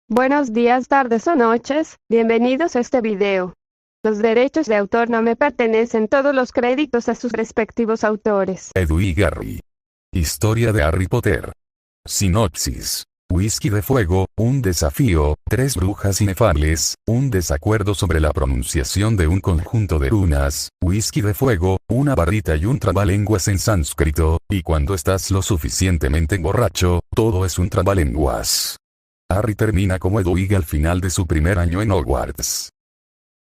Buenos días, tardes o noches, bienvenidos a este video. Los derechos de autor no me pertenecen, todos los créditos a sus respectivos autores. Edu y Gary. Historia de Harry Potter. Sinopsis. Whisky de fuego, un desafío, 3 brujas inefables, un desacuerdo sobre la pronunciación de un conjunto de runas, whisky de fuego, una barrita y un trabalenguas en sánscrito, y cuando estás lo suficientemente borracho, todo es un trabalenguas. Harry termina como Hedwig al final de su primer año en Hogwarts.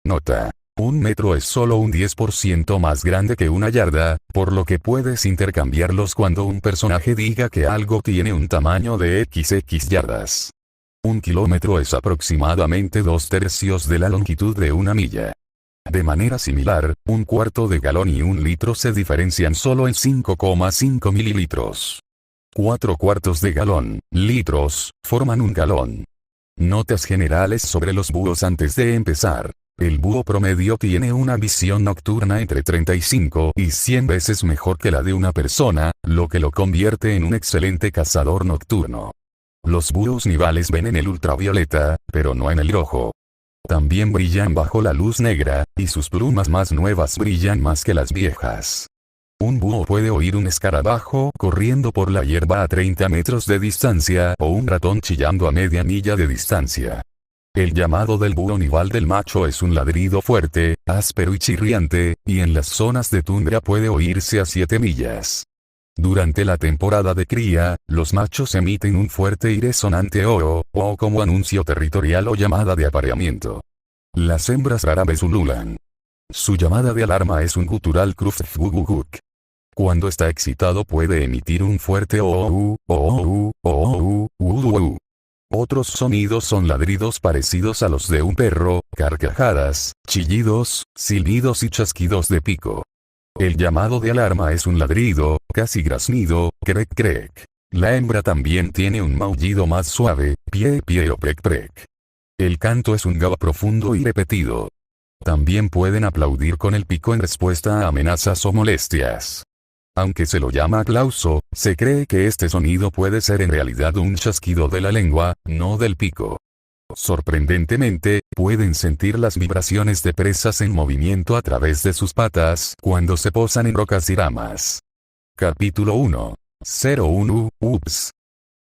Nota. 1 metro es solo un 10% más grande que una yarda, por lo que puedes intercambiarlos cuando un personaje diga que algo tiene un tamaño de XX yardas. 1 kilómetro es aproximadamente 2/3 de la longitud de una milla. De manera similar, 1/4 de galón y 1 litro se diferencian solo en 5,5 mililitros. 4/4 de galón, litros, forman un galón. Notas generales sobre los búhos antes de empezar. El búho promedio tiene una visión nocturna entre 35 y 100 veces mejor que la de una persona, lo que lo convierte en un excelente cazador nocturno. Los búhos nivales ven en el ultravioleta, pero no en el rojo. También brillan bajo la luz negra, y sus plumas más nuevas brillan más que las viejas. Un búho puede oír un escarabajo corriendo por la hierba a 30 metros de distancia o un ratón chillando a media milla de distancia. El llamado del búho nival del macho es un ladrido fuerte, áspero y chirriante, y en las zonas de tundra puede oírse a 7 millas. Durante la temporada de cría, los machos emiten un fuerte y resonante o como anuncio territorial o llamada de apareamiento. Las hembras rara vez ululan. Su llamada de alarma es un gutural kruf-guguguk. Cuando está excitado puede emitir un fuerte o-o-u. Otros sonidos son ladridos parecidos a los de un perro, carcajadas, chillidos, silbidos y chasquidos de pico. El llamado de alarma es un ladrido, casi graznido, crec crec. La hembra también tiene un maullido más suave, pie pie o prec prec. El canto es un gaba profundo y repetido. También pueden aplaudir con el pico en respuesta a amenazas o molestias. Aunque se lo llama aplauso, se cree que este sonido puede ser en realidad un chasquido de la lengua, no del pico. Sorprendentemente, pueden sentir las vibraciones de presas en movimiento a través de sus patas cuando se posan en rocas y ramas. Capítulo 1. 01. Ups.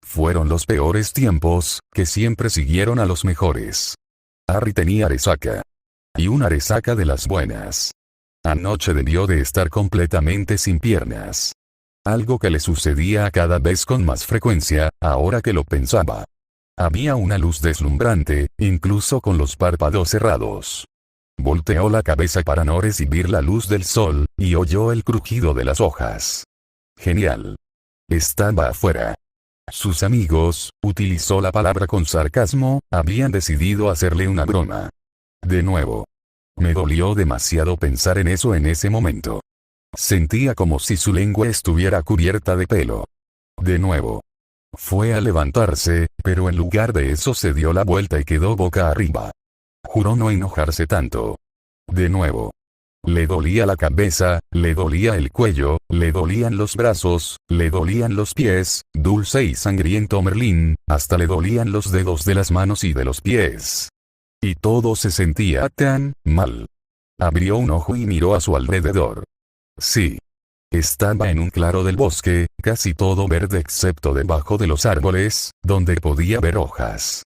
Fueron los peores tiempos, que siempre siguieron a los mejores. Harry tenía resaca. Y una resaca de las buenas. Anoche debió de estar completamente sin piernas. Algo que le sucedía cada vez con más frecuencia, ahora que lo pensaba. Había una luz deslumbrante, incluso con los párpados cerrados. Volteó la cabeza para no recibir la luz del sol, y oyó el crujido de las hojas. Genial. Estaba afuera. Sus amigos, utilizó la palabra con sarcasmo, habían decidido hacerle una broma. De nuevo. Me dolió demasiado pensar en eso en ese momento. Sentía como si su lengua estuviera cubierta de pelo. De nuevo. Fue a levantarse, pero en lugar de eso se dio la vuelta y quedó boca arriba. Juró no enojarse tanto. De nuevo. Le dolía la cabeza, le dolía el cuello, le dolían los brazos, le dolían los pies, dulce y sangriento Merlín, hasta le dolían los dedos de las manos y de los pies. Y todo se sentía tan mal. Abrió un ojo y miró a su alrededor. Sí. Estaba en un claro del bosque, casi todo verde excepto debajo de los árboles, donde podía ver hojas.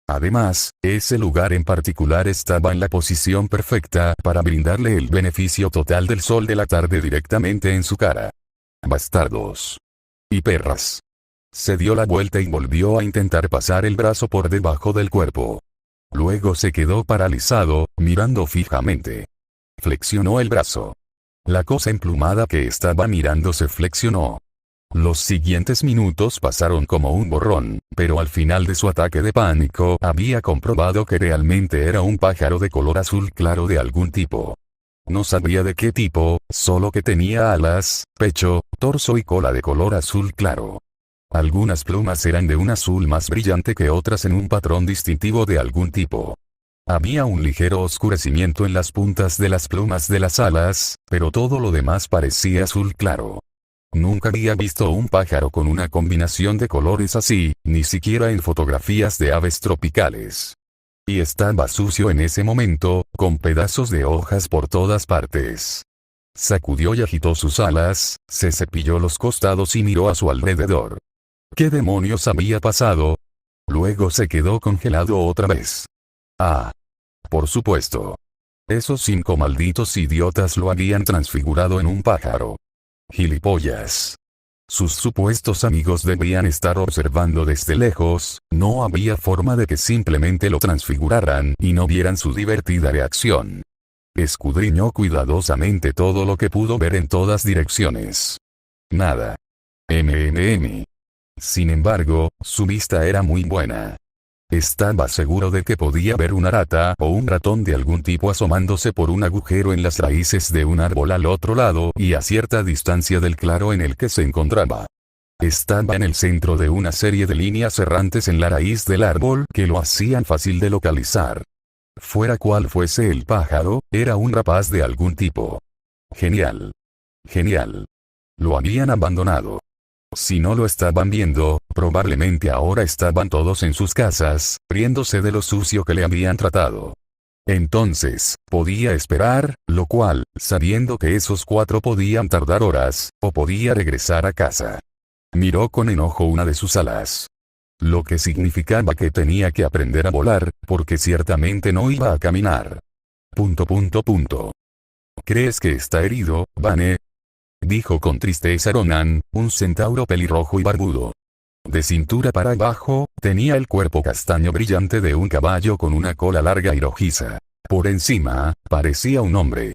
Además, ese lugar en particular estaba en la posición perfecta para brindarle el beneficio total del sol de la tarde directamente en su cara. Bastardos. Y perras. Se dio la vuelta y volvió a intentar pasar el brazo por debajo del cuerpo. Luego se quedó paralizado, mirando fijamente. Flexionó el brazo. La cosa emplumada que estaba mirando se flexionó. Los siguientes minutos pasaron como un borrón, pero al final de su ataque de pánico había comprobado que realmente era un pájaro de color azul claro de algún tipo. No sabía de qué tipo, solo que tenía alas, pecho, torso y cola de color azul claro. Algunas plumas eran de un azul más brillante que otras en un patrón distintivo de algún tipo. Había un ligero oscurecimiento en las puntas de las plumas de las alas, pero todo lo demás parecía azul claro. Nunca había visto un pájaro con una combinación de colores así, ni siquiera en fotografías de aves tropicales. Y estaba sucio en ese momento, con pedazos de hojas por todas partes. Sacudió y agitó sus alas, se cepilló los costados y miró a su alrededor. ¿Qué demonios había pasado? Luego se quedó congelado otra vez. Ah. Por supuesto. Esos 5 malditos idiotas lo habían transfigurado en un pájaro. Gilipollas. Sus supuestos amigos debían estar observando desde lejos, no había forma de que simplemente lo transfiguraran y no vieran su divertida reacción. Escudriñó cuidadosamente todo lo que pudo ver en todas direcciones. Nada. Sin embargo, su vista era muy buena. Estaba seguro de que podía ver una rata o un ratón de algún tipo asomándose por un agujero en las raíces de un árbol al otro lado y a cierta distancia del claro en el que se encontraba. Estaba en el centro de una serie de líneas errantes en la raíz del árbol que lo hacían fácil de localizar. Fuera cual fuese el pájaro, era un rapaz de algún tipo. Genial. Genial. Lo habían abandonado. Si no lo estaban viendo, probablemente ahora estaban todos en sus casas, riéndose de lo sucio que le habían tratado. Entonces, podía esperar, lo cual, sabiendo que esos 4 podían tardar horas, o podía regresar a casa. Miró con enojo una de sus alas. Lo que significaba que tenía que aprender a volar, porque ciertamente no iba a caminar. ¿Crees que está herido, Vane? Dijo con tristeza Ronan, un centauro pelirrojo y barbudo. De cintura para abajo, tenía el cuerpo castaño brillante de un caballo con una cola larga y rojiza. Por encima, parecía un hombre.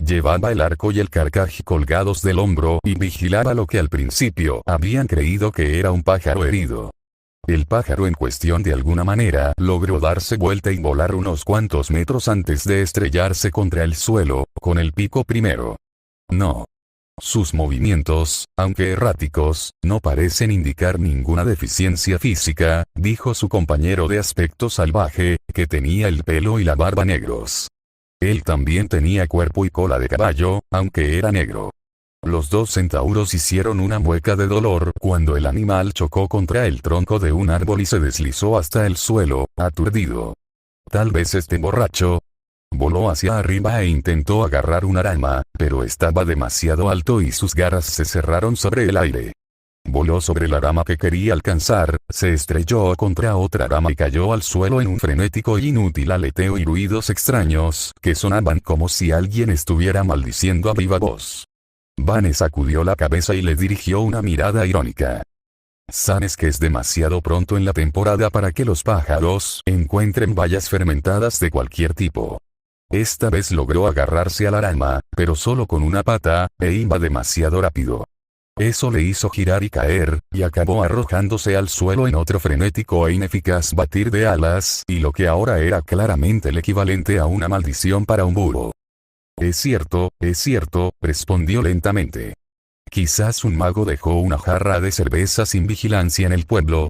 Llevaba el arco y el carcaj colgados del hombro y vigilaba lo que al principio habían creído que era un pájaro herido. El pájaro en cuestión de alguna manera logró darse vuelta y volar unos cuantos metros antes de estrellarse contra el suelo, con el pico primero. No. Sus movimientos, aunque erráticos, no parecen indicar ninguna deficiencia física, dijo su compañero de aspecto salvaje, que tenía el pelo y la barba negros. Él también tenía cuerpo y cola de caballo, aunque era negro. Los 2 centauros hicieron una mueca de dolor cuando el animal chocó contra el tronco de un árbol y se deslizó hasta el suelo, aturdido. Tal vez esté borracho. Voló hacia arriba e intentó agarrar una rama, pero estaba demasiado alto y sus garras se cerraron sobre el aire. Voló sobre la rama que quería alcanzar, se estrelló contra otra rama y cayó al suelo en un frenético e inútil aleteo y ruidos extraños, que sonaban como si alguien estuviera maldiciendo a viva voz. Vane sacudió la cabeza y le dirigió una mirada irónica. ¿Sabes que es demasiado pronto en la temporada para que los pájaros encuentren bayas fermentadas de cualquier tipo? Esta vez logró agarrarse a la rama, pero solo con una pata, e iba demasiado rápido. Eso le hizo girar y caer, y acabó arrojándose al suelo en otro frenético e ineficaz batir de alas, y lo que ahora era claramente el equivalente a una maldición para un búho. Es cierto, respondió lentamente. Quizás un mago dejó una jarra de cerveza sin vigilancia en el pueblo.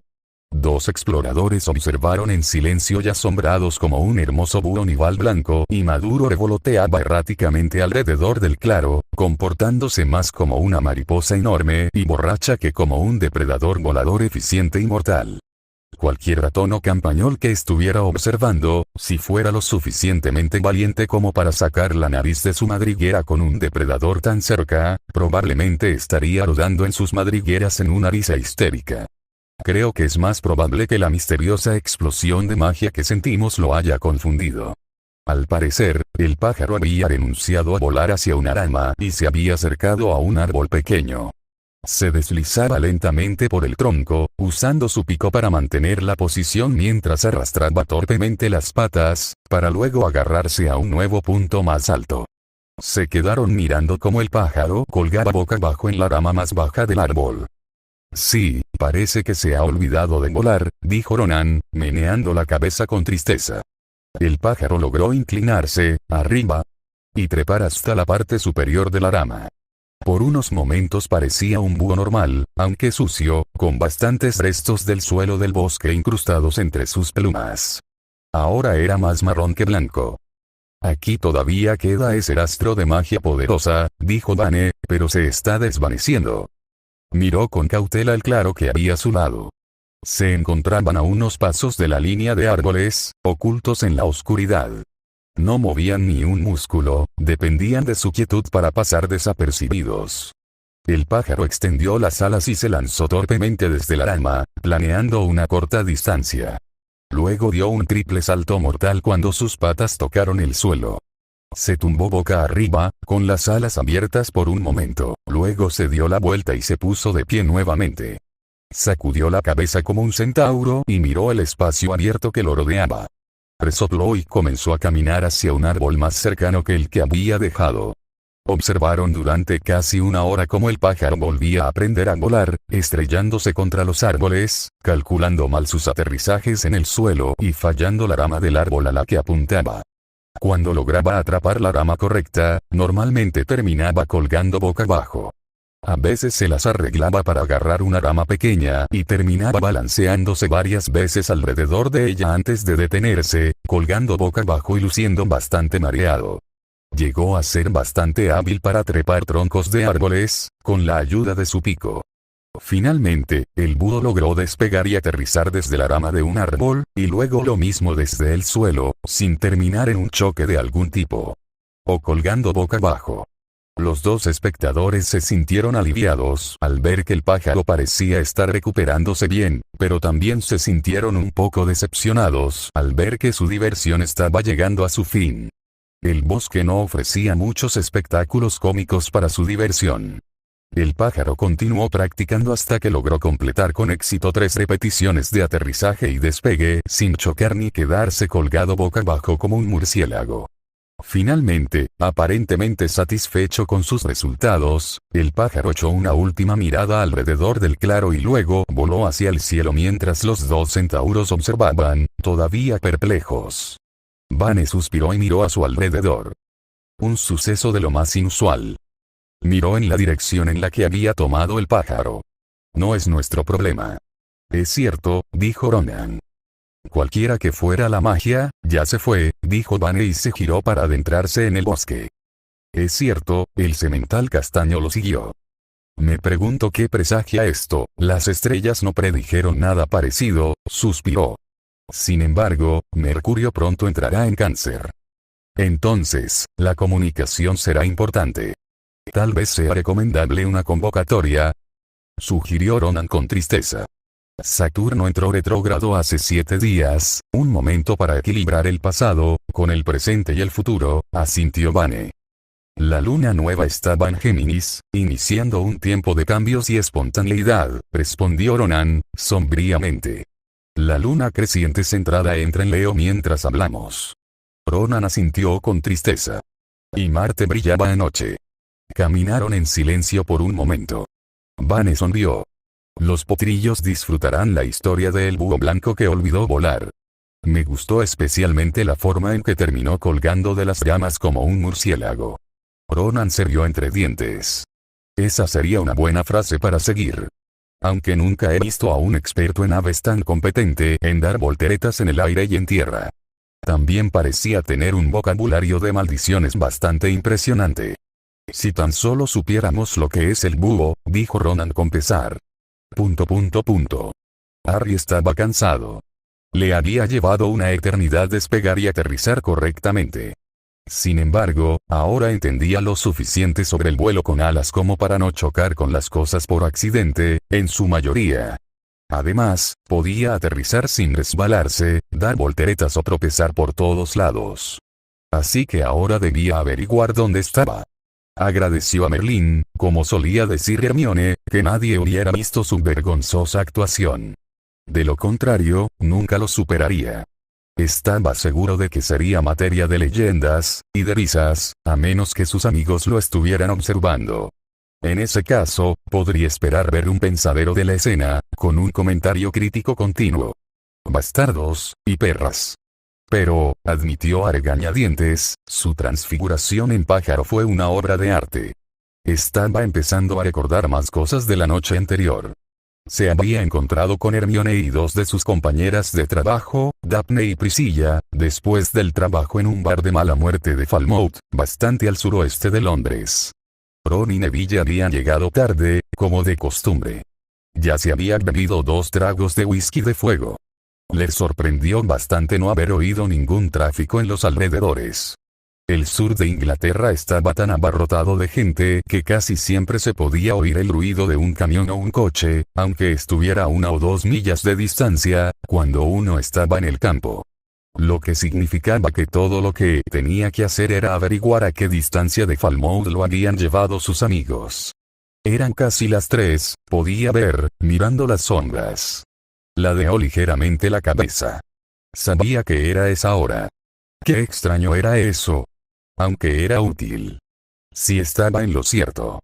2 exploradores observaron en silencio y asombrados como un hermoso búho nival blanco y maduro revoloteaba erráticamente alrededor del claro, comportándose más como una mariposa enorme y borracha que como un depredador volador eficiente y mortal. Cualquier ratón o campañol que estuviera observando, si fuera lo suficientemente valiente como para sacar la nariz de su madriguera con un depredador tan cerca, probablemente estaría rodando en sus madrigueras en una risa histérica. Creo que es más probable que la misteriosa explosión de magia que sentimos lo haya confundido. Al parecer, el pájaro había renunciado a volar hacia una rama y se había acercado a un árbol pequeño. Se deslizaba lentamente por el tronco, usando su pico para mantener la posición mientras arrastraba torpemente las patas, para luego agarrarse a un nuevo punto más alto. Se quedaron mirando cómo el pájaro colgaba boca abajo en la rama más baja del árbol. Sí, parece que se ha olvidado de volar, dijo Ronan, meneando la cabeza con tristeza. El pájaro logró inclinarse, arriba, y trepar hasta la parte superior de la rama. Por unos momentos parecía un búho normal, aunque sucio, con bastantes restos del suelo del bosque incrustados entre sus plumas. Ahora era más marrón que blanco. Aquí todavía queda ese rastro de magia poderosa, dijo Vane, pero se está desvaneciendo. Miró con cautela el claro que había a su lado. Se encontraban a unos pasos de la línea de árboles, ocultos en la oscuridad. No movían ni un músculo, dependían de su quietud para pasar desapercibidos. El pájaro extendió las alas y se lanzó torpemente desde la rama, planeando una corta distancia. Luego dio un triple salto mortal cuando sus patas tocaron el suelo. Se tumbó boca arriba, con las alas abiertas por un momento, luego se dio la vuelta y se puso de pie nuevamente. Sacudió la cabeza como un centauro y miró el espacio abierto que lo rodeaba. Resopló y comenzó a caminar hacia un árbol más cercano que el que había dejado. Observaron durante casi una hora cómo el pájaro volvía a aprender a volar, estrellándose contra los árboles, calculando mal sus aterrizajes en el suelo y fallando la rama del árbol a la que apuntaba. Cuando lograba atrapar la rama correcta, normalmente terminaba colgando boca abajo. A veces se las arreglaba para agarrar una rama pequeña y terminaba balanceándose varias veces alrededor de ella antes de detenerse, colgando boca abajo y luciendo bastante mareado. Llegó a ser bastante hábil para trepar troncos de árboles, con la ayuda de su pico. Finalmente, el búho logró despegar y aterrizar desde la rama de un árbol, y luego lo mismo desde el suelo, sin terminar en un choque de algún tipo. O colgando boca abajo. Los dos espectadores se sintieron aliviados al ver que el pájaro parecía estar recuperándose bien, pero también se sintieron un poco decepcionados al ver que su diversión estaba llegando a su fin. El bosque no ofrecía muchos espectáculos cómicos para su diversión. El pájaro continuó practicando hasta que logró completar con éxito 3 repeticiones de aterrizaje y despegue sin chocar ni quedarse colgado boca abajo como un murciélago. Finalmente, aparentemente satisfecho con sus resultados, el pájaro echó una última mirada alrededor del claro y luego voló hacia el cielo mientras los dos centauros observaban, todavía perplejos. Vane suspiró y miró a su alrededor. Un suceso de lo más inusual. Miró en la dirección en la que había tomado el pájaro. No es nuestro problema. Es cierto, dijo Ronan. Cualquiera que fuera la magia, ya se fue, dijo Vane y se giró para adentrarse en el bosque. Es cierto, el semental castaño lo siguió. Me pregunto qué presagia esto, las estrellas no predijeron nada parecido, suspiró. Sin embargo, Mercurio pronto entrará en Cáncer. Entonces, la comunicación será importante. Tal vez sea recomendable una convocatoria, sugirió Ronan con tristeza. Saturno entró retrógrado hace 7 días, un momento para equilibrar el pasado, con el presente y el futuro, asintió Vane. La luna nueva estaba en Géminis, iniciando un tiempo de cambios y espontaneidad, respondió Ronan, sombríamente. La luna creciente centrada entra en Leo mientras hablamos. Ronan asintió con tristeza. Y Marte brillaba anoche. Caminaron en silencio por un momento. Vane sonrió. Los potrillos disfrutarán la historia del búho blanco que olvidó volar. Me gustó especialmente la forma en que terminó colgando de las ramas como un murciélago. Ronan se rió entre dientes. Esa sería una buena frase para seguir. Aunque nunca he visto a un experto en aves tan competente en dar volteretas en el aire y en tierra. También parecía tener un vocabulario de maldiciones bastante impresionante. Si tan solo supiéramos lo que es el búho, dijo Ronan con pesar. Harry estaba cansado. Le había llevado una eternidad despegar y aterrizar correctamente. Sin embargo, ahora entendía lo suficiente sobre el vuelo con alas como para no chocar con las cosas por accidente, en su mayoría. Además, podía aterrizar sin resbalarse, dar volteretas o tropezar por todos lados. Así que ahora debía averiguar dónde estaba. Agradeció a Merlín, como solía decir Hermione, que nadie hubiera visto su vergonzosa actuación. De lo contrario, nunca lo superaría. Estaba seguro de que sería materia de leyendas y de risas, a menos que sus amigos lo estuvieran observando. En ese caso, podría esperar ver un pensadero de la escena, con un comentario crítico continuo. Bastardos y perras. Pero, admitió a regañadientes, su transfiguración en pájaro fue una obra de arte. Estaba empezando a recordar más cosas de la noche anterior. Se había encontrado con Hermione y 2 de sus compañeras de trabajo, Daphne y Priscilla, después del trabajo en un bar de mala muerte de Falmouth, bastante al suroeste de Londres. Ron y Neville habían llegado tarde, como de costumbre. Ya se habían bebido 2 tragos de whisky de fuego. Les sorprendió bastante no haber oído ningún tráfico en los alrededores. El sur de Inglaterra estaba tan abarrotado de gente que casi siempre se podía oír el ruido de un camión o un coche, aunque estuviera a 1 o 2 millas de distancia, cuando uno estaba en el campo. Lo que significaba que todo lo que tenía que hacer era averiguar a qué distancia de Falmouth lo habían llevado sus amigos. Eran casi las 3, podía ver, mirando las sombras. Ladeó ligeramente la cabeza. Sabía que era esa hora. Qué extraño era eso. Aunque era útil. Sí estaba en lo cierto.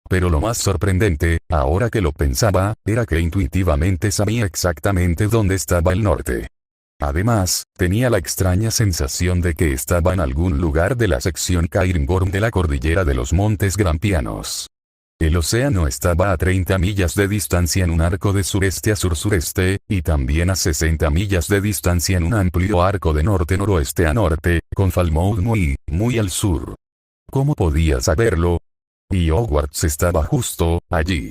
Pero lo más sorprendente, ahora que lo pensaba, era que intuitivamente sabía exactamente dónde estaba el norte. Además, tenía la extraña sensación de que estaba en algún lugar de la sección Cairngorm de la cordillera de los Montes Grampianos. El océano estaba a 30 millas de distancia en un arco de sureste a sur-sureste, y también a 60 millas de distancia en un amplio arco de norte-noroeste a norte, con Falmouth muy al sur. ¿Cómo podía saberlo? Y Hogwarts estaba justo allí.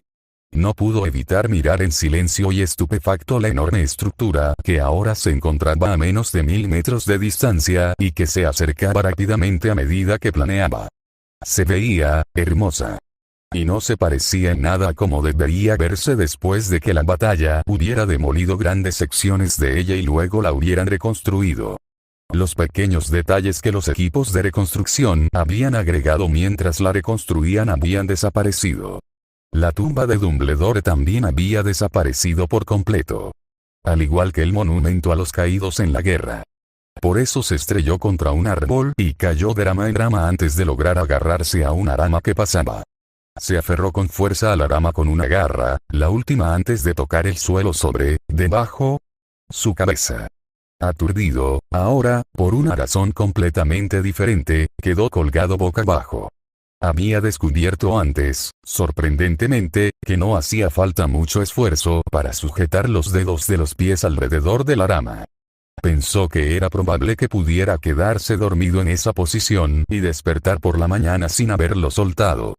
No pudo evitar mirar en silencio y estupefacto la enorme estructura que ahora se encontraba a menos de 1000 metros de distancia y que se acercaba rápidamente a medida que planeaba. Se veía hermosa. Y no se parecía en nada a como debería verse después de que la batalla hubiera demolido grandes secciones de ella y luego la hubieran reconstruido. Los pequeños detalles que los equipos de reconstrucción habían agregado mientras la reconstruían habían desaparecido. La tumba de Dumbledore también había desaparecido por completo. Al igual que el monumento a los caídos en la guerra. Por eso se estrelló contra un árbol y cayó de rama en rama antes de lograr agarrarse a una rama que pasaba. Se aferró con fuerza a la rama con una garra, la última antes de tocar el suelo debajo, su cabeza. Aturdido, ahora, por una razón completamente diferente, quedó colgado boca abajo. Había descubierto antes, sorprendentemente, que no hacía falta mucho esfuerzo para sujetar los dedos de los pies alrededor de la rama. Pensó que era probable que pudiera quedarse dormido en esa posición y despertar por la mañana sin haberlo soltado.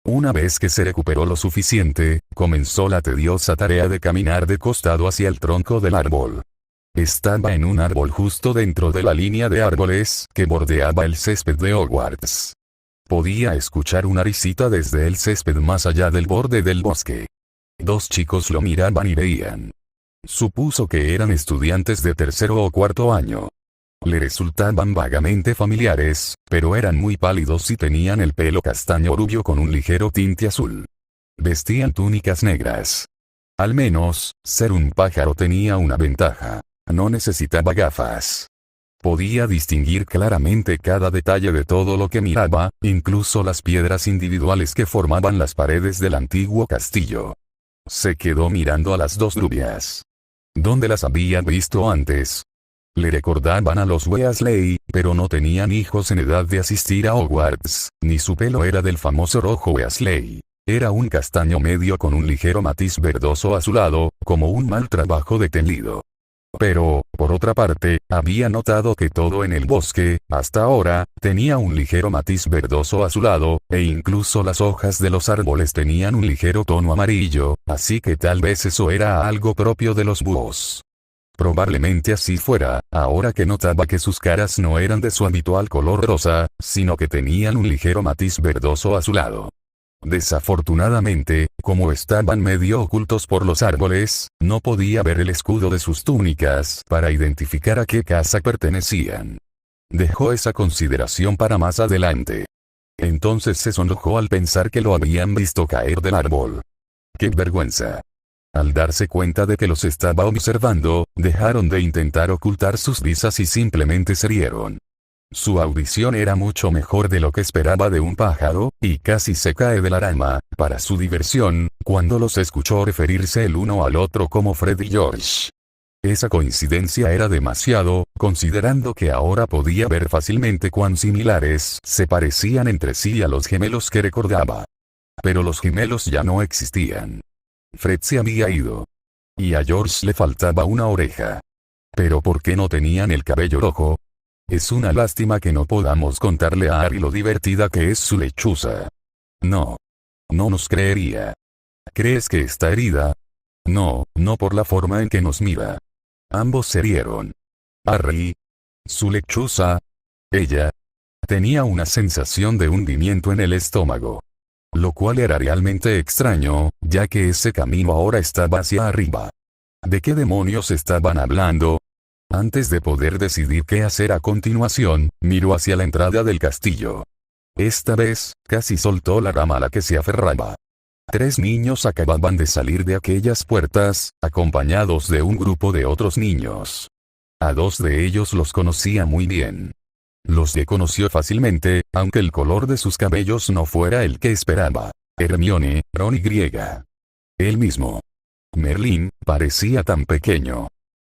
Una vez que se recuperó lo suficiente, comenzó la tediosa tarea de caminar de costado hacia el tronco del árbol. Estaba en un árbol justo dentro de la línea de árboles que bordeaba el césped de Hogwarts. Podía escuchar una risita desde el césped más allá del borde del bosque. 2 chicos lo miraban y reían. Supuso que eran estudiantes de 3er o 4º año. Le resultaban vagamente familiares, pero eran muy pálidos y tenían el pelo castaño rubio con un ligero tinte azul. Vestían túnicas negras. Al menos, ser un pájaro tenía una ventaja. No necesitaba gafas. Podía distinguir claramente cada detalle de todo lo que miraba, incluso las piedras individuales que formaban las paredes del antiguo castillo. Se quedó mirando a las 2 rubias. ¿Dónde las había visto antes? Le recordaban a los Weasley, pero no tenían hijos en edad de asistir a Hogwarts, ni su pelo era del famoso rojo Weasley. Era un castaño medio con un ligero matiz verdoso azulado, como un mal trabajo de teñido. Pero, por otra parte, había notado que todo en el bosque, hasta ahora, tenía un ligero matiz verdoso azulado, e incluso las hojas de los árboles tenían un ligero tono amarillo, así que tal vez eso era algo propio de los búhos. Probablemente así fuera, ahora que notaba que sus caras no eran de su habitual color rosa, sino que tenían un ligero matiz verdoso azulado. Desafortunadamente, como estaban medio ocultos por los árboles, no podía ver el escudo de sus túnicas para identificar a qué casa pertenecían. Dejó esa consideración para más adelante. Entonces se sonrojó al pensar que lo habían visto caer del árbol. ¡Qué vergüenza! Al darse cuenta de que los estaba observando, dejaron de intentar ocultar sus risas y simplemente se rieron. Su audición era mucho mejor de lo que esperaba de un pájaro, y casi se cae de la rama, para su diversión, cuando los escuchó referirse el uno al otro como Fred y George. Esa coincidencia era demasiado, considerando que ahora podía ver fácilmente cuán similares se parecían entre sí a los gemelos que recordaba. Pero los gemelos ya no existían. Fred se había ido. Y a George le faltaba una oreja. ¿Pero por qué no tenían el cabello rojo? Es una lástima que no podamos contarle a Harry lo divertida que es su lechuza. No. No nos creería. ¿Crees que está herida? No, no por la forma en que nos mira. Ambos se rieron. Harry. Su lechuza. Ella. Tenía una sensación de hundimiento en el estómago. Lo cual era realmente extraño, ya que ese camino ahora estaba hacia arriba. ¿De qué demonios estaban hablando? Antes de poder decidir qué hacer a continuación, miró hacia la entrada del castillo. Esta vez, casi soltó la rama a la que se aferraba. 3 niños acababan de salir de aquellas puertas, acompañados de un grupo de otros niños. A 2 de ellos los conocía muy bien. Los reconoció fácilmente, aunque el color de sus cabellos no fuera el que esperaba. Hermione, Ron y Griega. Él mismo. Merlín, parecía tan pequeño.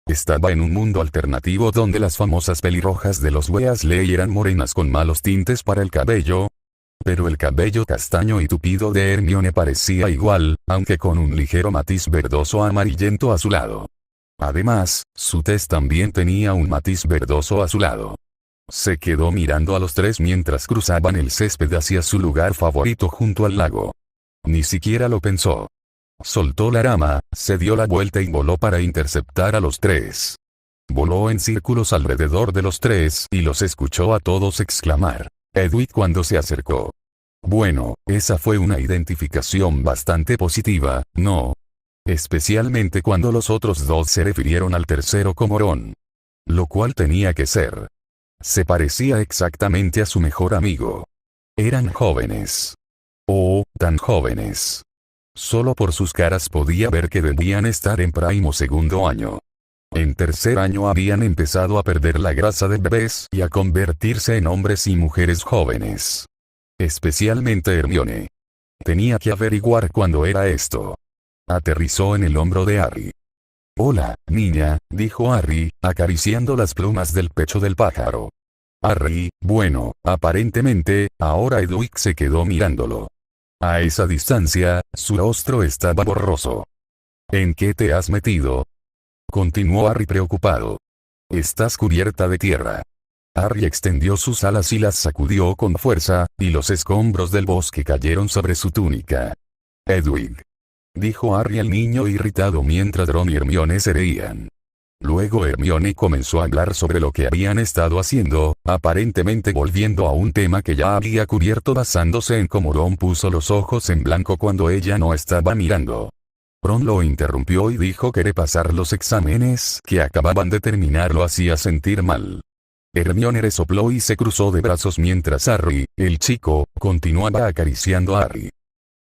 Estaba en un mundo alternativo donde las famosas pelirrojas de los Weasley eran morenas con malos tintes para el cabello. Pero el cabello castaño y tupido de Hermione parecía igual, aunque con un ligero matiz verdoso amarillento azulado. Además, su tez también tenía un matiz verdoso azulado. Se quedó mirando a los 3 mientras cruzaban el césped hacia su lugar favorito junto al lago. Ni siquiera lo pensó. Soltó la rama, se dio la vuelta y voló para interceptar a los 3. Voló en círculos alrededor de los 3 y los escuchó a todos exclamar. Hedwig cuando se acercó. Bueno, esa fue una identificación bastante positiva, ¿no? Especialmente cuando los otros 2 se refirieron al tercero como Ron. Lo cual tenía que ser. Se parecía exactamente a su mejor amigo. Eran jóvenes. Oh, tan jóvenes. Solo por sus caras podía ver que debían estar en primo segundo año. En tercer año habían empezado a perder la grasa de bebés y a convertirse en hombres y mujeres jóvenes. Especialmente Hermione. Tenía que averiguar cuándo era esto. Aterrizó en el hombro de Harry. Hola, niña, dijo Harry, acariciando las plumas del pecho del pájaro. Harry, bueno, aparentemente, ahora Hedwig se quedó mirándolo. A esa distancia, su rostro estaba borroso. ¿En qué te has metido? Continuó Harry preocupado. Estás cubierta de tierra. Harry extendió sus alas y las sacudió con fuerza, y los escombros del bosque cayeron sobre su túnica. Hedwig. Dijo Harry al niño irritado mientras Ron y Hermione se reían. Luego Hermione comenzó a hablar sobre lo que habían estado haciendo, aparentemente volviendo a un tema que ya había cubierto basándose en cómo Ron puso los ojos en blanco cuando ella no estaba mirando. Ron lo interrumpió y dijo que repasar los exámenes que acababan de terminar lo hacía sentir mal. Hermione resopló y se cruzó de brazos mientras Harry, el chico, continuaba acariciando a Harry.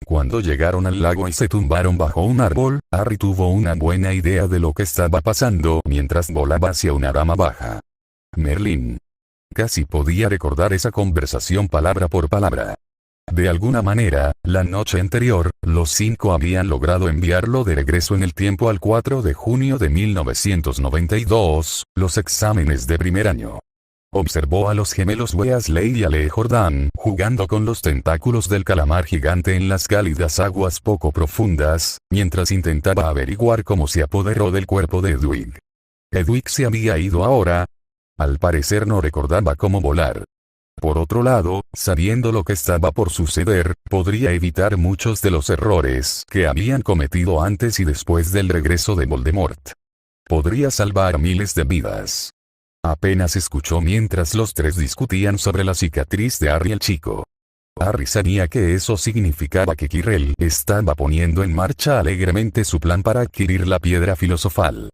Cuando llegaron al lago y se tumbaron bajo un árbol, Harry tuvo una buena idea de lo que estaba pasando mientras volaba hacia una rama baja. Merlín. Casi podía recordar esa conversación palabra por palabra. De alguna manera, la noche anterior, los 5 habían logrado enviarlo de regreso en el tiempo al 4 de junio de 1992, los exámenes de primer año. Observó a los gemelos Weasley y a Lee Jordan jugando con los tentáculos del calamar gigante en las cálidas aguas poco profundas, mientras intentaba averiguar cómo se apoderó del cuerpo de Hedwig. Hedwig se había ido ahora. Al parecer no recordaba cómo volar. Por otro lado, sabiendo lo que estaba por suceder, podría evitar muchos de los errores que habían cometido antes y después del regreso de Voldemort. Podría salvar miles de vidas. Apenas escuchó mientras los 3 discutían sobre la cicatriz de Harry el chico. Harry sabía que eso significaba que Quirrell estaba poniendo en marcha alegremente su plan para adquirir la piedra filosofal.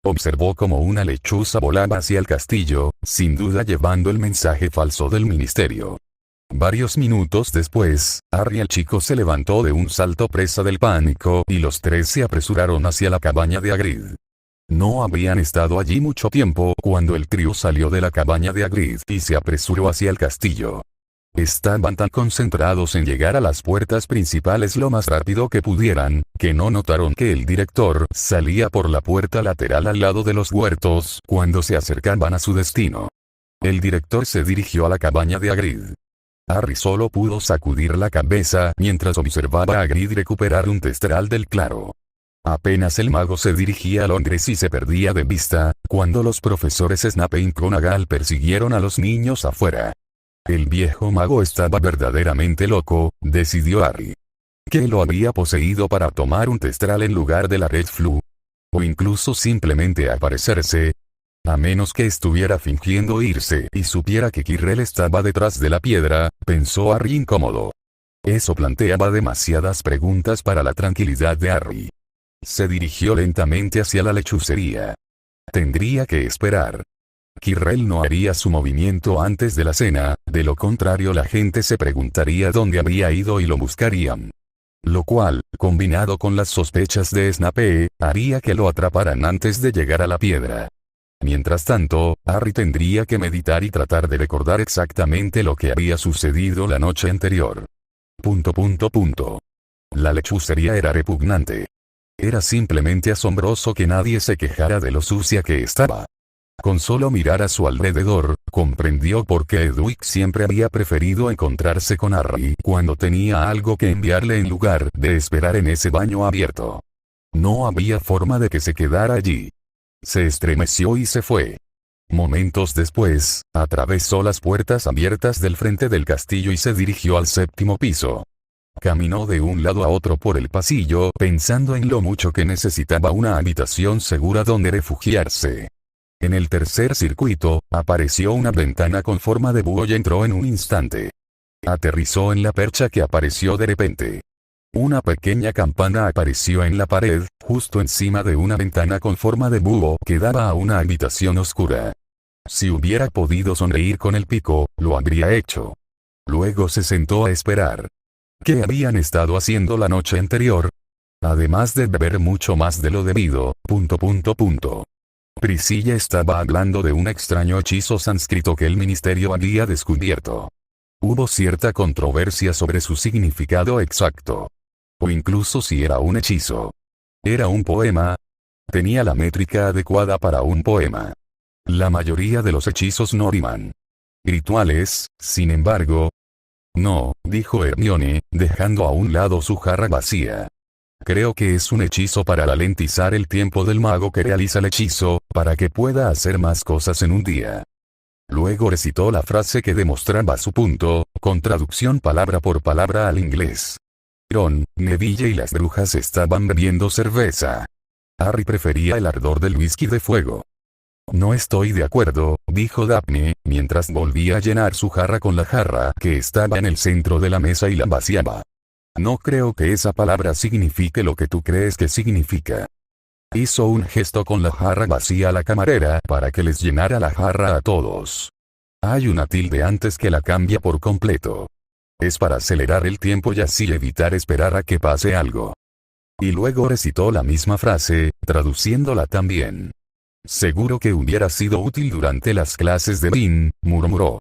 Observó como una lechuza volaba hacia el castillo, sin duda llevando el mensaje falso del ministerio. Varios minutos después, Harry el chico se levantó de un salto presa del pánico y los 3 se apresuraron hacia la cabaña de Hagrid. No habían estado allí mucho tiempo cuando el trío salió de la cabaña de Hagrid y se apresuró hacia el castillo. Estaban tan concentrados en llegar a las puertas principales lo más rápido que pudieran, que no notaron que el director salía por la puerta lateral al lado de los huertos cuando se acercaban a su destino. El director se dirigió a la cabaña de Hagrid. Harry solo pudo sacudir la cabeza mientras observaba a Hagrid recuperar un testral del claro. Apenas el mago se dirigía a Londres y se perdía de vista, cuando los profesores Snape y McGonagall persiguieron a los niños afuera. El viejo mago estaba verdaderamente loco, decidió Harry. ¿Qué lo había poseído para tomar un testral en lugar de la Red Flu? O incluso simplemente aparecerse. A menos que estuviera fingiendo irse y supiera que Quirrell estaba detrás de la piedra, pensó Harry incómodo. Eso planteaba demasiadas preguntas para la tranquilidad de Harry. Se dirigió lentamente hacia la lechucería. Tendría que esperar. Quirrell no haría su movimiento antes de la cena, de lo contrario la gente se preguntaría dónde habría ido y lo buscarían. Lo cual, combinado con las sospechas de Snape, haría que lo atraparan antes de llegar a la piedra. Mientras tanto, Harry tendría que meditar y tratar de recordar exactamente lo que había sucedido la noche anterior. La lechucería era repugnante. Era simplemente asombroso que nadie se quejara de lo sucia que estaba. Con solo mirar a su alrededor, comprendió por qué Edwig siempre había preferido encontrarse con Harry cuando tenía algo que enviarle en lugar de esperar en ese baño abierto. No había forma de que se quedara allí. Se estremeció y se fue. Momentos después, atravesó las puertas abiertas del frente del castillo y se dirigió al 7º piso. Caminó de un lado a otro por el pasillo pensando en lo mucho que necesitaba una habitación segura donde refugiarse. En el tercer circuito, apareció una ventana con forma de búho y entró en un instante. Aterrizó en la percha que apareció de repente. Una pequeña campana apareció en la pared, justo encima de una ventana con forma de búho que daba a una habitación oscura. Si hubiera podido sonreír con el pico, lo habría hecho. Luego se sentó a esperar. ¿Qué habían estado haciendo la noche anterior? Además de beber mucho más de lo debido, Priscilla estaba hablando de un extraño hechizo sánscrito que el ministerio había descubierto. Hubo cierta controversia sobre su significado exacto. O incluso si era un hechizo. ¿Era un poema? Tenía la métrica adecuada para un poema. La mayoría de los hechizos no riman. Rituales, sin embargo. No, dijo Hermione, dejando a un lado su jarra vacía. Creo que es un hechizo para ralentizar el tiempo del mago que realiza el hechizo, para que pueda hacer más cosas en un día. Luego recitó la frase que demostraba su punto, con traducción palabra por palabra al inglés. Ron, Neville y las brujas estaban bebiendo cerveza. Harry prefería el ardor del whisky de fuego. No estoy de acuerdo, dijo Daphne, mientras volvía a llenar su jarra con la jarra que estaba en el centro de la mesa y la vaciaba. No creo que esa palabra signifique lo que tú crees que significa. Hizo un gesto con la jarra vacía a la camarera para que les llenara la jarra a todos. Hay una tilde antes que la cambia por completo. Es para acelerar el tiempo y así evitar esperar a que pase algo. Y luego recitó la misma frase, traduciéndola también. Seguro que hubiera sido útil durante las clases de Bean, murmuró.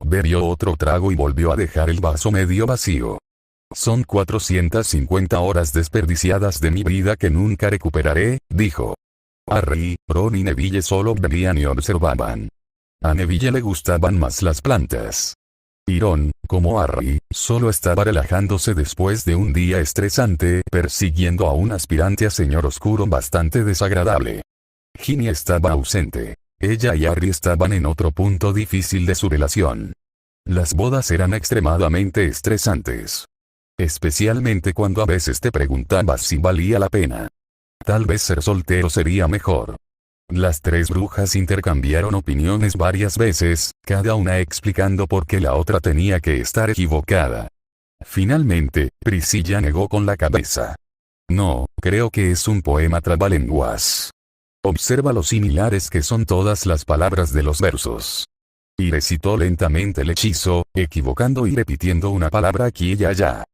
Bebió otro trago y volvió a dejar el vaso medio vacío. Son 450 horas desperdiciadas de mi vida que nunca recuperaré, dijo. Harry, Ron y Neville solo bebían y observaban. A Neville le gustaban más las plantas. Y Ron, como Harry, solo estaba relajándose después de un día estresante, persiguiendo a un aspirante a señor oscuro bastante desagradable. Ginny estaba ausente. Ella y Harry estaban en otro punto difícil de su relación. Las bodas eran extremadamente estresantes. Especialmente cuando a veces te preguntabas si valía la pena. Tal vez ser soltero sería mejor. Las tres brujas intercambiaron opiniones varias veces, cada una explicando por qué la otra tenía que estar equivocada. Finalmente, Priscilla negó con la cabeza. No, creo que es un poema trabalenguas. Observa lo similares que son todas las palabras de los versos. Y recitó lentamente el hechizo, equivocando y repitiendo una palabra aquí y allá.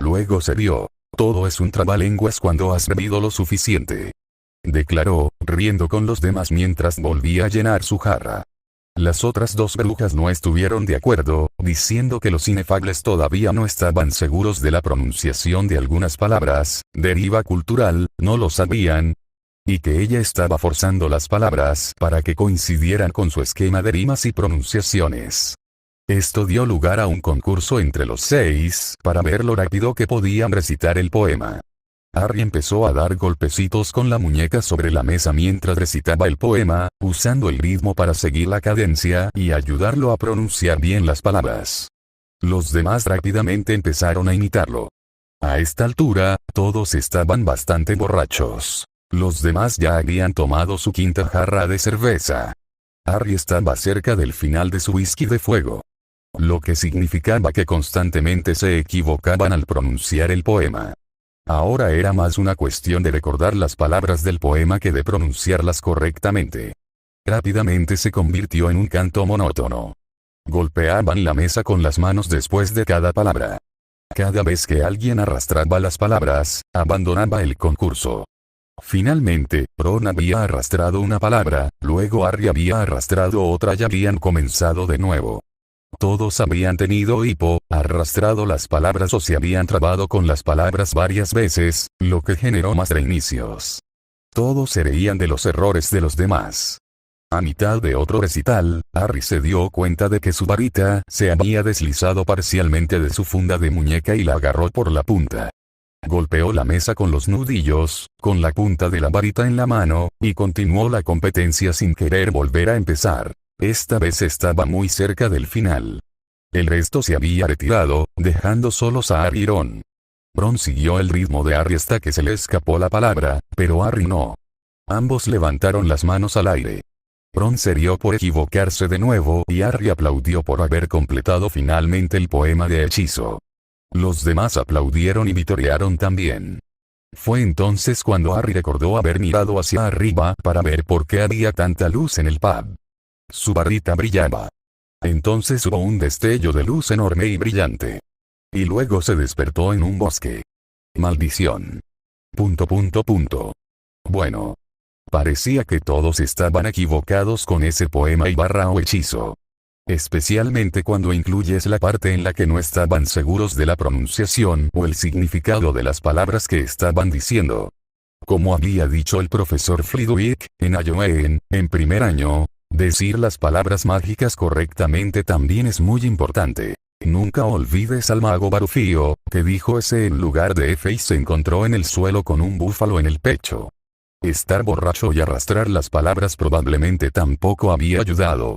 Luego se vio. Todo es un trabalenguas cuando has bebido lo suficiente. Declaró, riendo con los demás mientras volvía a llenar su jarra. Las otras dos brujas no estuvieron de acuerdo, diciendo que los inefables todavía no estaban seguros de la pronunciación de algunas palabras, deriva cultural, no lo sabían, y que ella estaba forzando las palabras para que coincidieran con su esquema de rimas y pronunciaciones. Esto dio lugar a un concurso entre los 6 para ver lo rápido que podían recitar el poema. Harry empezó a dar golpecitos con la muñeca sobre la mesa mientras recitaba el poema, usando el ritmo para seguir la cadencia y ayudarlo a pronunciar bien las palabras. Los demás rápidamente empezaron a imitarlo. A esta altura, todos estaban bastante borrachos. Los demás ya habían tomado su quinta jarra de cerveza. Harry estaba cerca del final de su whisky de fuego. Lo que significaba que constantemente se equivocaban al pronunciar el poema. Ahora era más una cuestión de recordar las palabras del poema que de pronunciarlas correctamente. Rápidamente se convirtió en un canto monótono. Golpeaban la mesa con las manos después de cada palabra. Cada vez que alguien arrastraba las palabras, abandonaba el concurso. Finalmente, Ron había arrastrado una palabra, luego Harry había arrastrado otra y habían comenzado de nuevo. Todos habían tenido hipo, arrastrado las palabras o se habían trabado con las palabras varias veces, lo que generó más reinicios. Todos se reían de los errores de los demás. A mitad de otro recital, Harry se dio cuenta de que su varita se había deslizado parcialmente de su funda de muñeca y la agarró por la punta. Golpeó la mesa con los nudillos, con la punta de la varita en la mano, y continuó la competencia sin querer volver a empezar. Esta vez estaba muy cerca del final. El resto se había retirado, dejando solos a Harry y Ron. Ron siguió el ritmo de Harry hasta que se le escapó la palabra, pero Harry no. Ambos levantaron las manos al aire. Ron se rió por equivocarse de nuevo y Harry aplaudió por haber completado finalmente el poema de hechizo. Los demás aplaudieron y vitorearon también. Fue entonces cuando Harry recordó haber mirado hacia arriba para ver por qué había tanta luz en el pub. Su varita brillaba. Entonces hubo un destello de luz enorme y brillante. Y luego se despertó en un bosque. Maldición. Bueno. Parecía que todos estaban equivocados con ese poema y barra o hechizo. Especialmente cuando incluyes la parte en la que no estaban seguros de la pronunciación o el significado de las palabras que estaban diciendo. Como había dicho el profesor Flitwick, en Iowa en primer año, decir las palabras mágicas correctamente también es muy importante. Nunca olvides al mago Barufío, que dijo ese en lugar de F y se encontró en el suelo con un búfalo en el pecho. Estar borracho y arrastrar las palabras probablemente tampoco había ayudado.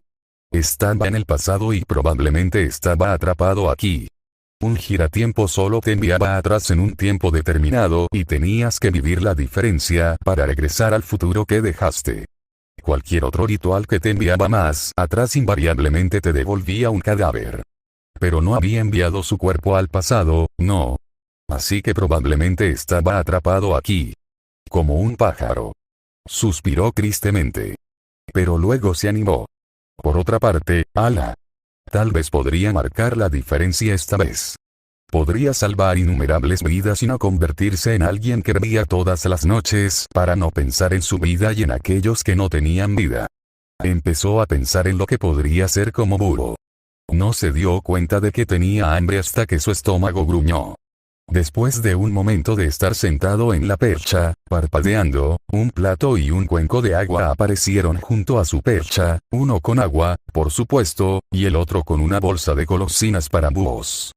Estaba en el pasado y probablemente estaba atrapado aquí. Un giratiempo solo te enviaba atrás en un tiempo determinado y tenías que vivir la diferencia para regresar al futuro que dejaste. Cualquier otro ritual que te enviaba más atrás invariablemente te devolvía un cadáver. Pero no había enviado su cuerpo al pasado, no. Así que probablemente estaba atrapado aquí. Como un pájaro. Suspiró tristemente. Pero luego se animó. Por otra parte, ala. Tal vez podría marcar la diferencia esta vez. Podría salvar innumerables vidas y no convertirse en alguien que reía todas las noches para no pensar en su vida y en aquellos que no tenían vida. Empezó a pensar en lo que podría ser como burro. No se dio cuenta de que tenía hambre hasta que su estómago gruñó. Después de un momento de estar sentado en la percha, parpadeando, un plato y un cuenco de agua aparecieron junto a su percha, uno con agua, por supuesto, y el otro con una bolsa de golosinas para búhos.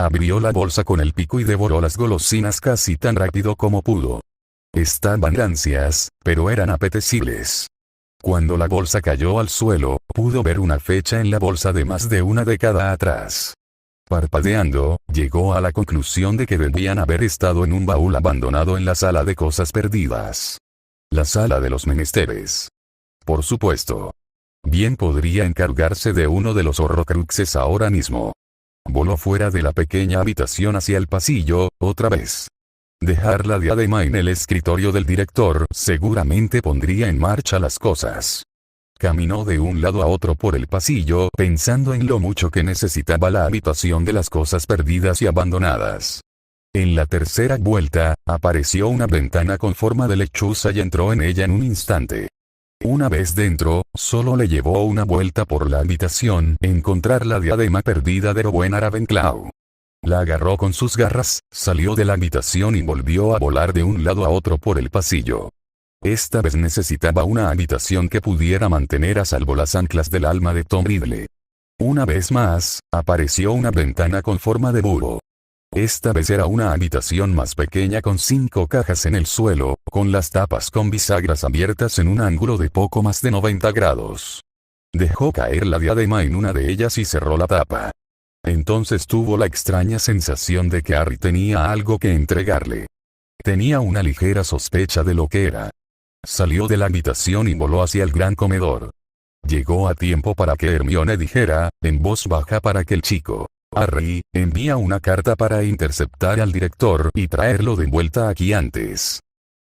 Abrió la bolsa con el pico y devoró las golosinas casi tan rápido como pudo. Estaban rancias, pero eran apetecibles. Cuando la bolsa cayó al suelo, pudo ver una fecha en la bolsa de más de una década atrás. Parpadeando, llegó a la conclusión de que debían haber estado en un baúl abandonado en la sala de cosas perdidas. La sala de los menesteres. Por supuesto. Bien podría encargarse de uno de los horrocruxes ahora mismo. Voló fuera de la pequeña habitación hacia el pasillo, otra vez. Dejar la diadema en el escritorio del director seguramente pondría en marcha las cosas. Caminó de un lado a otro por el pasillo pensando en lo mucho que necesitaba la habitación de las cosas perdidas y abandonadas. En la tercera vuelta, apareció una ventana con forma de lechuza y entró en ella en un instante. Una vez dentro, solo le llevó una vuelta por la habitación encontrar la diadema perdida de Rowena Ravenclaw. La agarró con sus garras, salió de la habitación y volvió a volar de un lado a otro por el pasillo. Esta vez necesitaba una habitación que pudiera mantener a salvo las anclas del alma de Tom Riddle. Una vez más, apareció una ventana con forma de burro. Esta vez era una habitación más pequeña con 5 cajas en el suelo, con las tapas con bisagras abiertas en un ángulo de poco más de 90 grados. Dejó caer la diadema en una de ellas y cerró la tapa. Entonces tuvo la extraña sensación de que Harry tenía algo que entregarle. Tenía una ligera sospecha de lo que era. Salió de la habitación y voló hacia el gran comedor. Llegó a tiempo para que Hermione dijera, en voz baja para que el chico, Harry, envía una carta para interceptar al director y traerlo de vuelta aquí antes.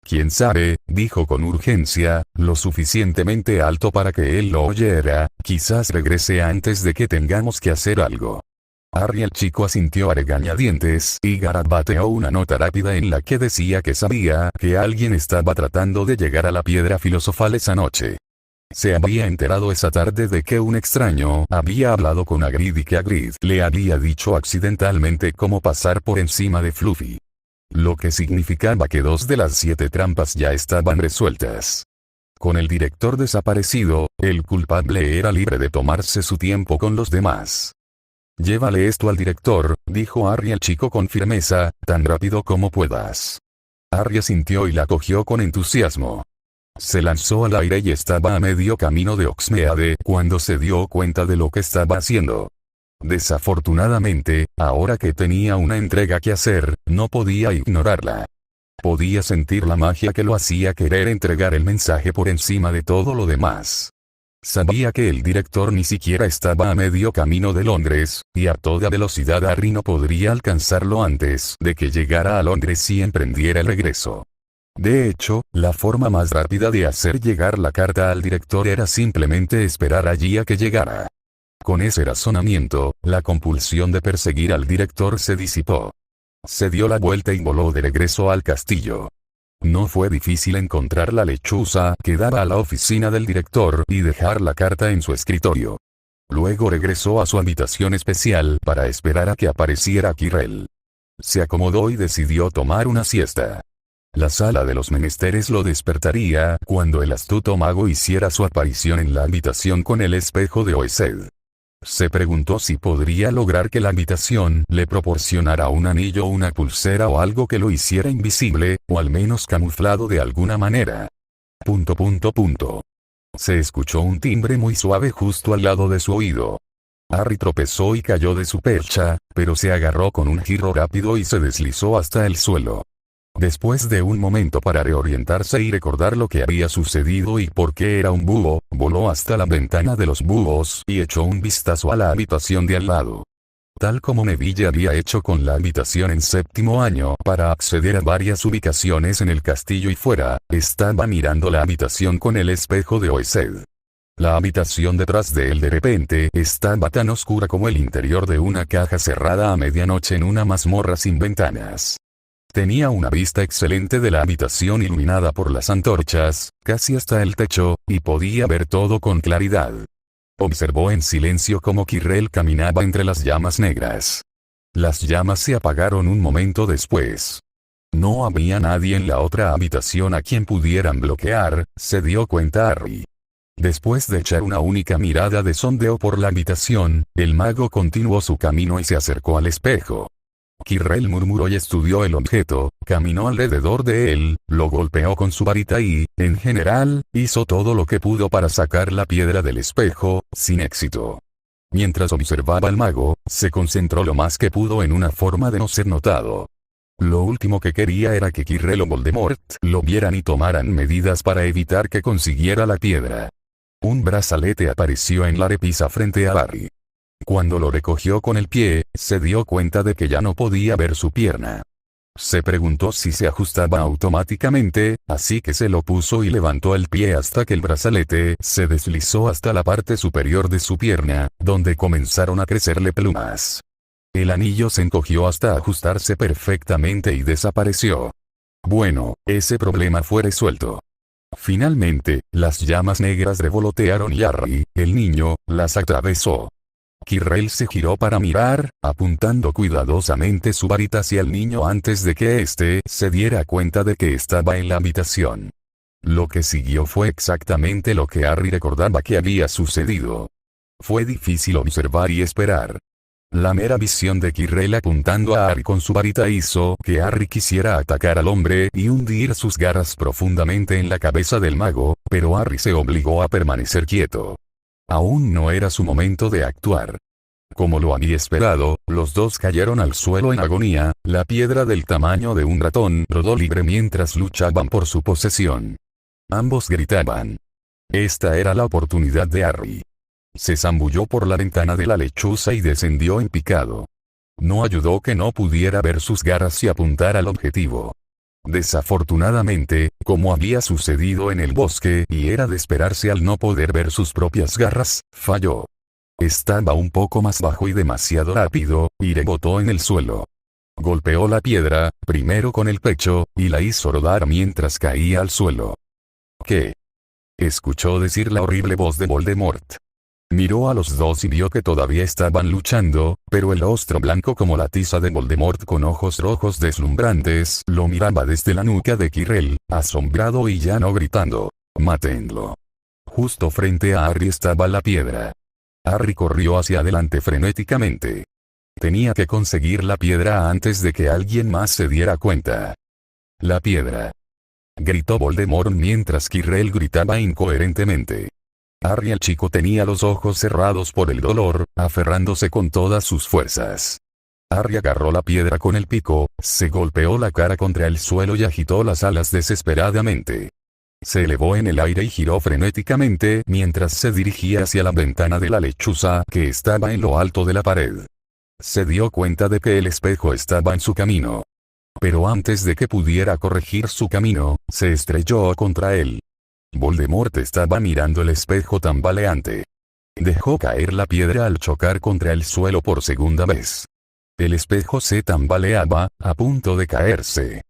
Quién sabe, dijo con urgencia, lo suficientemente alto para que él lo oyera, quizás regrese antes de que tengamos que hacer algo. Harry el chico asintió a regañadientes y garabateó una nota rápida en la que decía que sabía que alguien estaba tratando de llegar a la piedra filosofal esa noche. Se había enterado esa tarde de que un extraño había hablado con Hagrid y que Hagrid le había dicho accidentalmente cómo pasar por encima de Fluffy. Lo que significaba que 2 de las 7 trampas ya estaban resueltas. Con el director desaparecido, el culpable era libre de tomarse su tiempo con los demás. Llévale esto al director, dijo Harry al chico con firmeza, tan rápido como puedas. Harry asintió y la cogió con entusiasmo. Se lanzó al aire y estaba a medio camino de Hogsmeade cuando se dio cuenta de lo que estaba haciendo. Desafortunadamente, ahora que tenía una entrega que hacer, no podía ignorarla. Podía sentir la magia que lo hacía querer entregar el mensaje por encima de todo lo demás. Sabía que el director ni siquiera estaba a medio camino de Londres, y a toda velocidad Harry no podría alcanzarlo antes de que llegara a Londres y emprendiera el regreso. De hecho, la forma más rápida de hacer llegar la carta al director era simplemente esperar allí a que llegara. Con ese razonamiento, la compulsión de perseguir al director se disipó. Se dio la vuelta y voló de regreso al castillo. No fue difícil encontrar la lechuza que daba a la oficina del director y dejar la carta en su escritorio. Luego regresó a su habitación especial para esperar a que apareciera Quirrell. Se acomodó y decidió tomar una siesta. La sala de los menesteres lo despertaría cuando el astuto mago hiciera su aparición en la habitación con el espejo de Oesed. Se preguntó si podría lograr que la habitación le proporcionara un anillo o una pulsera o algo que lo hiciera invisible, o al menos camuflado de alguna manera. Se escuchó un timbre muy suave justo al lado de su oído. Harry tropezó y cayó de su percha, pero se agarró con un giro rápido y se deslizó hasta el suelo. Después de un momento para reorientarse y recordar lo que había sucedido y por qué era un búho, voló hasta la ventana de los búhos y echó un vistazo a la habitación de al lado. Tal como Neville había hecho con la habitación en 7º año para acceder a varias ubicaciones en el castillo y fuera, estaba mirando la habitación con el espejo de Oesed. La habitación detrás de él de repente estaba tan oscura como el interior de una caja cerrada a medianoche en una mazmorra sin ventanas. Tenía una vista excelente de la habitación iluminada por las antorchas, casi hasta el techo, y podía ver todo con claridad. Observó en silencio cómo Quirrell caminaba entre las llamas negras. Las llamas se apagaron un momento después. No había nadie en la otra habitación a quien pudieran bloquear, se dio cuenta Harry. Después de echar una única mirada de sondeo por la habitación, el mago continuó su camino y se acercó al espejo. Quirrell murmuró y estudió el objeto, caminó alrededor de él, lo golpeó con su varita y, en general, hizo todo lo que pudo para sacar la piedra del espejo, sin éxito. Mientras observaba al mago, se concentró lo más que pudo en una forma de no ser notado. Lo último que quería era que Quirrell o Voldemort lo vieran y tomaran medidas para evitar que consiguiera la piedra. Un brazalete apareció en la repisa frente a Harry. Cuando lo recogió con el pie, se dio cuenta de que ya no podía ver su pierna. Se preguntó si se ajustaba automáticamente, así que se lo puso y levantó el pie hasta que el brazalete se deslizó hasta la parte superior de su pierna, donde comenzaron a crecerle plumas. El anillo se encogió hasta ajustarse perfectamente y desapareció. Bueno, ese problema fue resuelto. Finalmente, las llamas negras revolotearon y Harry, el niño, las atravesó. Quirrell se giró para mirar, apuntando cuidadosamente su varita hacia el niño antes de que éste se diera cuenta de que estaba en la habitación. Lo que siguió fue exactamente lo que Harry recordaba que había sucedido. Fue difícil observar y esperar. La mera visión de Kirrell apuntando a Harry con su varita hizo que Harry quisiera atacar al hombre y hundir sus garras profundamente en la cabeza del mago, pero Harry se obligó a permanecer quieto. Aún no era su momento de actuar. Como lo había esperado, los dos cayeron al suelo en agonía. La piedra del tamaño de un ratón rodó libre mientras luchaban por su posesión. Ambos gritaban. Esta era la oportunidad de Harry. Se zambulló por la ventana de la lechuza y descendió en picado. No ayudó que no pudiera ver sus garras y apuntar al objetivo. Desafortunadamente, como había sucedido en el bosque y era de esperarse al no poder ver sus propias garras, falló. Estaba un poco más bajo y demasiado rápido, y rebotó en el suelo. Golpeó la piedra, primero con el pecho, y la hizo rodar mientras caía al suelo. ¿Qué? Escuchó decir la horrible voz de Voldemort. Miró a los dos y vio que todavía estaban luchando, pero el rostro blanco como la tiza de Voldemort con ojos rojos deslumbrantes lo miraba desde la nuca de Kirrell, asombrado y ya no gritando. «¡Mátenlo!». Justo frente a Harry estaba la piedra. Harry corrió hacia adelante frenéticamente. Tenía que conseguir la piedra antes de que alguien más se diera cuenta. «La piedra», gritó Voldemort mientras Kirrell gritaba incoherentemente. Harry el chico tenía los ojos cerrados por el dolor, aferrándose con todas sus fuerzas. Harry agarró la piedra con el pico, se golpeó la cara contra el suelo y agitó las alas desesperadamente. Se elevó en el aire y giró frenéticamente mientras se dirigía hacia la ventana de la lechuza que estaba en lo alto de la pared. Se dio cuenta de que el espejo estaba en su camino. Pero antes de que pudiera corregir su camino, se estrelló contra él. Voldemort estaba mirando el espejo tambaleante. Dejó caer la piedra al chocar contra el suelo por segunda vez. El espejo se tambaleaba, a punto de caerse.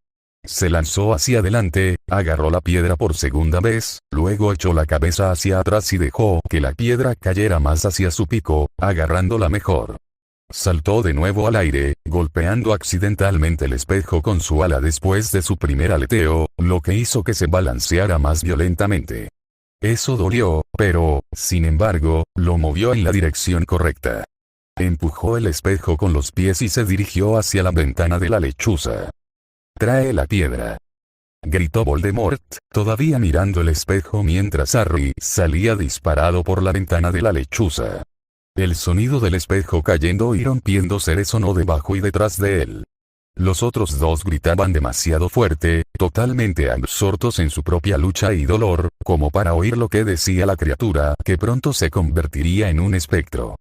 Se lanzó hacia adelante, agarró la piedra por segunda vez, luego echó la cabeza hacia atrás y dejó que la piedra cayera más hacia su pico, agarrándola mejor. Saltó de nuevo al aire, golpeando accidentalmente el espejo con su ala después de su primer aleteo, lo que hizo que se balanceara más violentamente. Eso dolió, pero, sin embargo, lo movió en la dirección correcta. Empujó el espejo con los pies y se dirigió hacia la ventana de la lechuza. «Trae la piedra», gritó Voldemort, todavía mirando el espejo mientras Harry salía disparado por la ventana de la lechuza. El sonido del espejo cayendo y rompiéndose resonó debajo y detrás de él. Los otros dos gritaban demasiado fuerte, totalmente absortos en su propia lucha y dolor, como para oír lo que decía la criatura que pronto se convertiría en un espectro.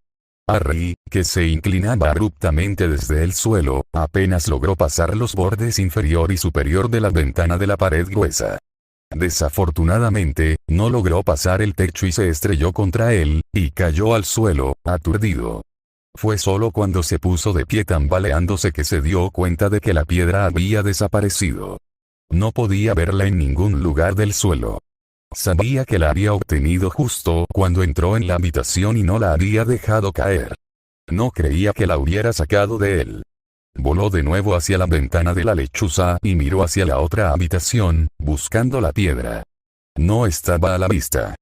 Harry, que se inclinaba abruptamente desde el suelo, apenas logró pasar los bordes inferior y superior de la ventana de la pared gruesa. Desafortunadamente, no logró pasar el techo y se estrelló contra él, y cayó al suelo, aturdido. Fue solo cuando se puso de pie tambaleándose que se dio cuenta de que la piedra había desaparecido. No podía verla en ningún lugar del suelo. Sabía que la había obtenido justo cuando entró en la habitación y no la había dejado caer. No creía que la hubiera sacado de él. Voló de nuevo hacia la ventana de la lechuza y miró hacia la otra habitación, buscando la piedra. No estaba a la vista.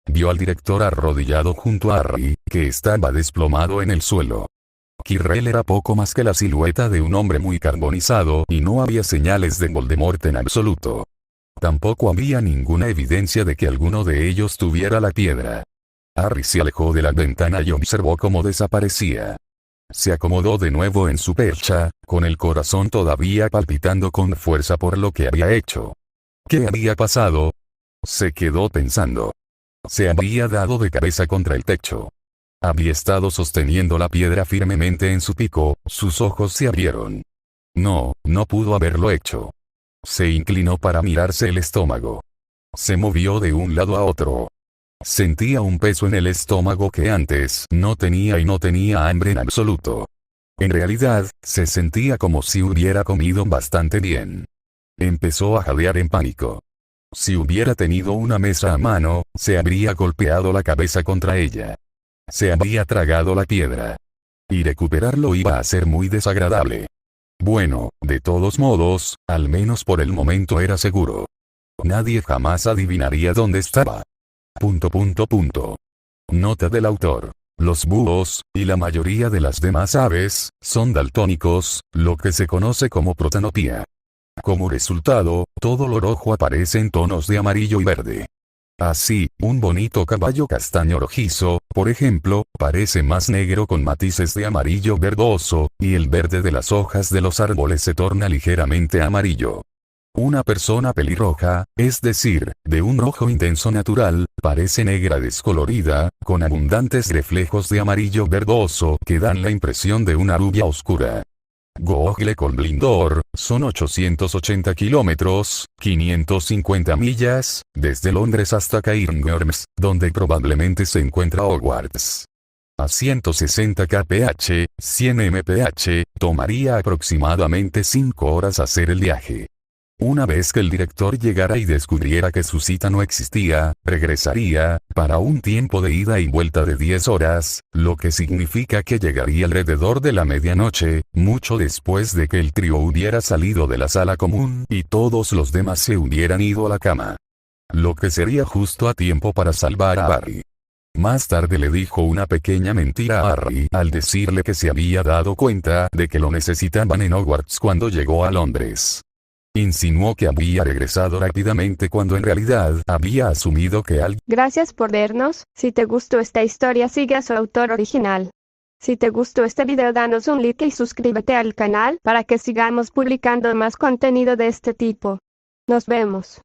Vio al director arrodillado junto a Harry, que estaba desplomado en el suelo. Kirrell era poco más que la silueta de un hombre muy carbonizado y no había señales de Voldemort en absoluto. Tampoco había ninguna evidencia de que alguno de ellos tuviera la piedra. Harry se alejó de la ventana y observó cómo desaparecía. Se acomodó de nuevo en su percha, con el corazón todavía palpitando con fuerza por lo que había hecho. ¿Qué había pasado? Se quedó pensando. Se había dado de cabeza contra el techo. Había estado sosteniendo la piedra firmemente en su pico, sus ojos se abrieron. No pudo haberlo hecho. Se inclinó para mirarse el estómago. Se movió de un lado a otro. Sentía un peso en el estómago que antes no tenía y no tenía hambre en absoluto. En realidad, se sentía como si hubiera comido bastante bien. Empezó a jadear en pánico. Si hubiera tenido una mesa a mano, se habría golpeado la cabeza contra ella. Se había tragado la piedra. Y recuperarlo iba a ser muy desagradable. Bueno, de todos modos, al menos por el momento era seguro. Nadie jamás adivinaría dónde estaba. Nota del autor. Los búhos, y la mayoría de las demás aves, son daltónicos, lo que se conoce como protanopía. Como resultado, todo lo rojo aparece en tonos de amarillo y verde. Así, un bonito caballo castaño rojizo, por ejemplo, parece más negro con matices de amarillo verdoso, y el verde de las hojas de los árboles se torna ligeramente amarillo. Una persona pelirroja, es decir, de un rojo intenso natural, parece negra descolorida, con abundantes reflejos de amarillo verdoso que dan la impresión de una rubia oscura. Google Colblindor, son 880 kilómetros, 550 millas, desde Londres hasta Cairngorms, donde probablemente se encuentra Hogwarts. A 160 kph, 100 mph, tomaría aproximadamente 5 horas hacer el viaje. Una vez que el director llegara y descubriera que su cita no existía, regresaría, para un tiempo de ida y vuelta de 10 horas, lo que significa que llegaría alrededor de la medianoche, mucho después de que el trío hubiera salido de la sala común y todos los demás se hubieran ido a la cama. Lo que sería justo a tiempo para salvar a Harry. Más tarde le dijo una pequeña mentira a Harry al decirle que se había dado cuenta de que lo necesitaban en Hogwarts cuando llegó a Londres. Insinuó que había regresado rápidamente cuando en realidad había asumido que alguien... Gracias por vernos. Si te gustó esta historia, sigue a su autor original. Si te gustó este video, danos un like y suscríbete al canal para que sigamos publicando más contenido de este tipo. Nos vemos.